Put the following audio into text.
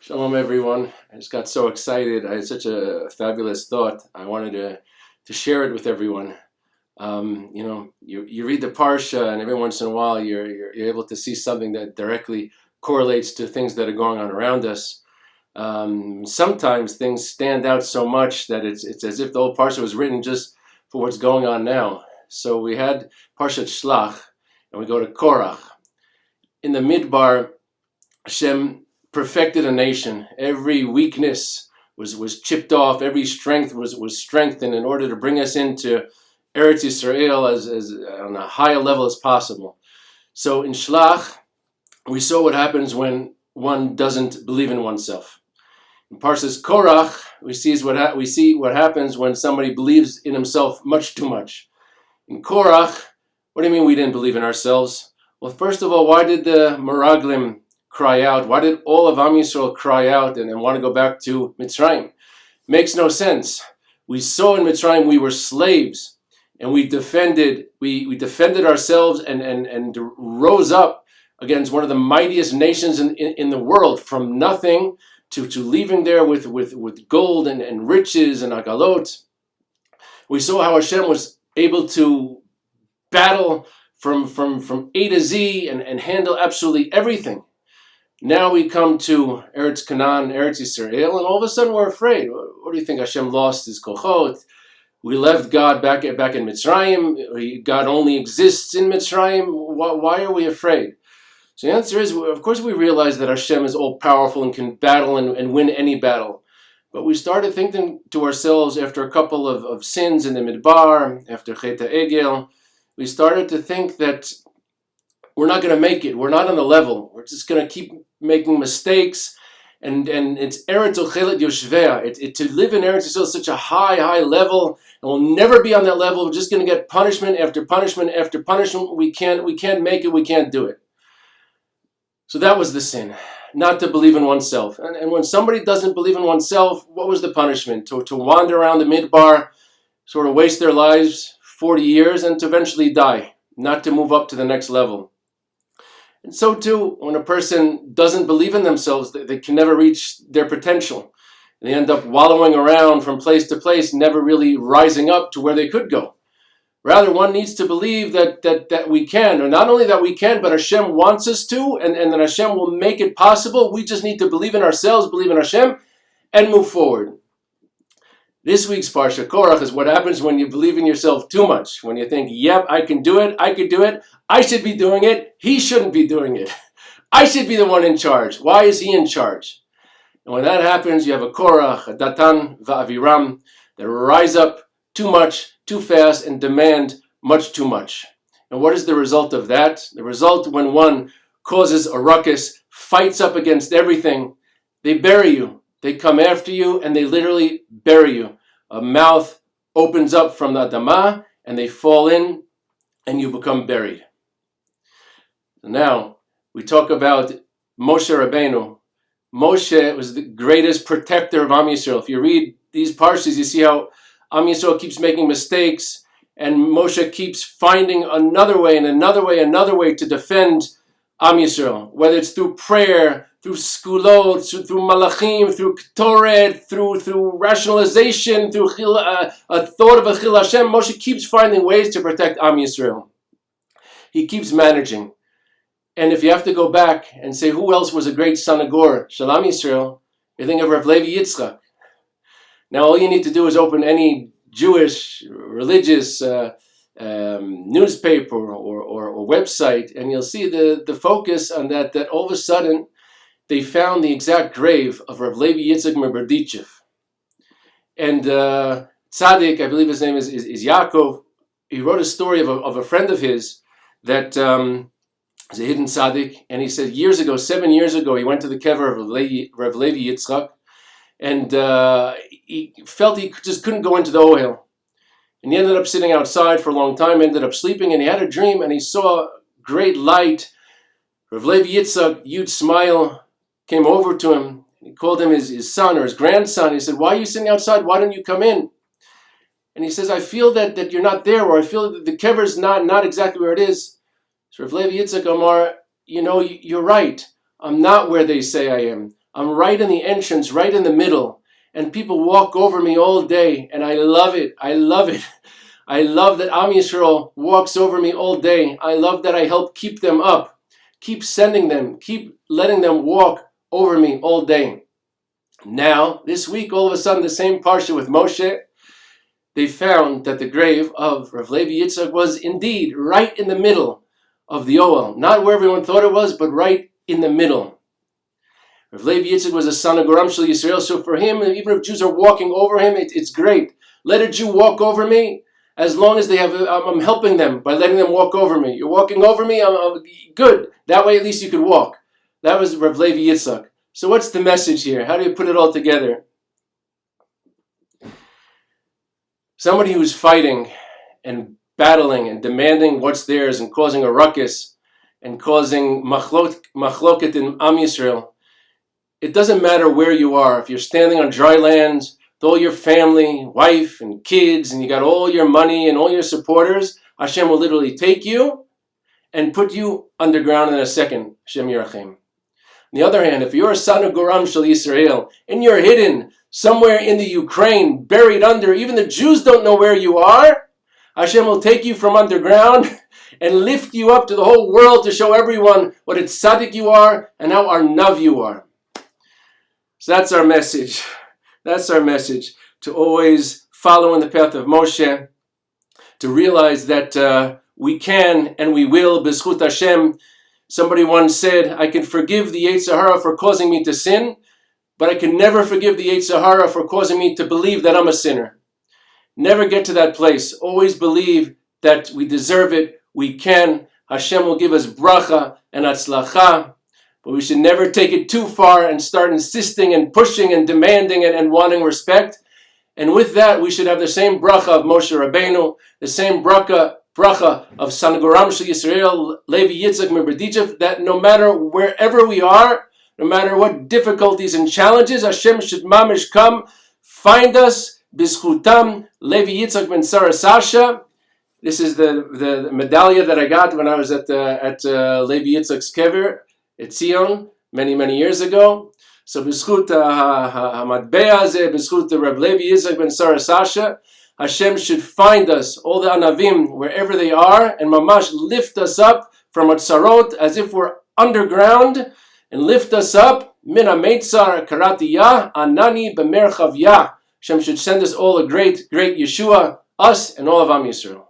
Shalom, everyone. I just got so excited. I had such a fabulous thought. I wanted to share it with everyone. You read the Parsha, and every once in a while you're able to see something that directly correlates to things that are going on around us. Sometimes things stand out so much that it's as if the whole Parsha was written just for what's going on now. So we had Parshat Shlach, and we go to Korach. In the Midbar, Hashem perfected a nation. Every weakness was chipped off. Every strength was strengthened in order to bring us into Eretz Yisrael as on a higher level as possible. So in Shlach, we saw what happens when one doesn't believe in oneself. In Parshas Korach, we see what happens when somebody believes in himself much too much. In Korach, what do you mean we didn't believe in ourselves? Well, first of all, why did the Meraglim cry out? Why did all of Am Yisrael cry out and want to go back to Mitzrayim? Makes no sense. We saw in Mitzrayim we were slaves, and we defended ourselves and rose up against one of the mightiest nations in the world, from nothing to leaving there with gold and riches and agalot. We saw how Hashem was able to battle from A to Z and handle absolutely everything. Now we come to Eretz Canaan, Eretz Yisrael, and all of a sudden we're afraid. What do you think? Hashem lost his kochot? We left God back in Mitzrayim. God only exists in Mitzrayim. Why are we afraid? So the answer is, of course we realize that Hashem is all-powerful and can battle and win any battle. But we started thinking to ourselves after a couple of sins in the Midbar, after Chet HaEgel, we started to think that we're not going to make it. We're not on the level. We're just going to keep making mistakes. And it's Eretz Ochelet Yoshvea. To live in Eretz Yisrael is such a high level, and we'll never be on that level. We're just going to get punishment after punishment after punishment. We can't make it. We can't do it. So that was the sin, not to believe in oneself. And when somebody doesn't believe in oneself, what was the punishment? To wander around the Midbar, sort of waste their lives, 40 years, and to eventually die, not to move up to the next level. And so too, when a person doesn't believe in themselves, they can never reach their potential. They end up wallowing around from place to place, never really rising up to where they could go. Rather, one needs to believe that we can, or not only that we can, but Hashem wants us to, and that Hashem will make it possible. We just need to believe in ourselves, believe in Hashem, and move forward. This week's Parsha Korach is what happens when you believe in yourself too much. When you think, yep, I can do it, I should be doing it, he shouldn't be doing it. I should be the one in charge. Why is he in charge? And when that happens, you have a Korach, a Datan, Va'aviram, that rise up too much, too fast, and demand much too much. And what is the result of that? The result, when one causes a ruckus, fights up against everything, they bury you. They come after you and they literally bury you. A mouth opens up from the Adamah and they fall in and you become buried. Now, we talk about Moshe Rabbeinu. Moshe was the greatest protector of Am Yisrael. If you read these parshas, you see how Am Yisrael keeps making mistakes and Moshe keeps finding another way to defend Am Yisrael. Whether it's through prayer, through skulot, through malachim, through ktoret, through rationalization, through a thought of a chil Hashem, Moshe keeps finding ways to protect Am Yisrael. He keeps managing. And if you have to go back and say who else was a great sanagor, Shalom Yisrael, you think of Rav Levi Yitzchak. Now all you need to do is open any Jewish religious newspaper or website, and you'll see the focus on that all of a sudden they found the exact grave of Rav Levi Yitzchak Meberdichev. And Tzaddik, I believe his name is Yaakov, he wrote a story of a friend of his that is a hidden Tzaddik, and he said 7 years ago, he went to the kever of Rav Levi Yitzchak, and he felt he just couldn't go into the ohel. And he ended up sitting outside for a long time, ended up sleeping, and he had a dream, and he saw great light. Rav Levi Yitzchak, huge smile, came over to him. He called him his son or his grandson. He said, why are you sitting outside? Why don't you come in? And he says, I feel that you're not there, or I feel that the kever is not exactly where it is. So Rav Levi Yitzchak Amar, you're right. I'm not where they say I am. I'm right in the entrance, right in the middle, and people walk over me all day, and I love it. I love it. I love that Am Yisrael walks over me all day. I love that I help keep them up, keep sending them, keep letting them walk over me all day. Now, this week, all of a sudden, the same parsha with Moshe, they found that the grave of Rav Levi Yitzchak was indeed right in the middle of the Ohel. Not where everyone thought it was, but right in the middle. Rav Levi Yitzchak was a son of Goram Shel Yisrael, so for him, even if Jews are walking over him, it's great. Let a Jew walk over me, as long as they have, I'm helping them by letting them walk over me. You're walking over me, I'm good. That way at least you could walk. That was Rav Levi Yitzchak. So what's the message here? How do you put it all together? Somebody who's fighting and battling and demanding what's theirs and causing a ruckus and causing machloket in Am Yisrael. It doesn't matter where you are. If you're standing on dry land with all your family, wife and kids, and you got all your money and all your supporters, Hashem will literally take you and put you underground in a second. Hashem Yerachem. On the other hand, if you're a son of Goram Shel Yisrael and you're hidden somewhere in the Ukraine, buried under, even the Jews don't know where you are, Hashem will take you from underground and lift you up to the whole world to show everyone what a tzaddik you are and how arnav you are. So that's our message. That's our message, to always follow in the path of Moshe, to realize that we can and we will, b'zchut Hashem. Somebody once said, I can forgive the Yetzer Hara for causing me to sin, but I can never forgive the Yetzer Hara for causing me to believe that I'm a sinner. Never get to that place. Always believe that we deserve it, we can. Hashem will give us bracha and atzlacha, but we should never take it too far and start insisting and pushing and demanding and wanting respect. And with that, we should have the same bracha of Moshe Rabbeinu, the same bracha of San Goram Shel Yisrael, Levi Yitzchak Meberditchev, that no matter wherever we are, no matter what difficulties and challenges, Hashem should mamish come, find us, bizchutam, Levi Yitzchak ben Sarah Sasha. This is the medallia that I got when I was at Levi Yitzchak's kever at Zion many years ago. So bizchut hamatbea hazeh, bizchut the Reb Levi Yitzchak ben Sarah Sasha, Hashem should find us, all the anavim, wherever they are, and mamash lift us up from atzarot as if we're underground, and lift us up, min ha-meitzar karatiyah, anani b'merchav yah. Hashem should send us all a great Yeshua, us and all of Am Yisrael.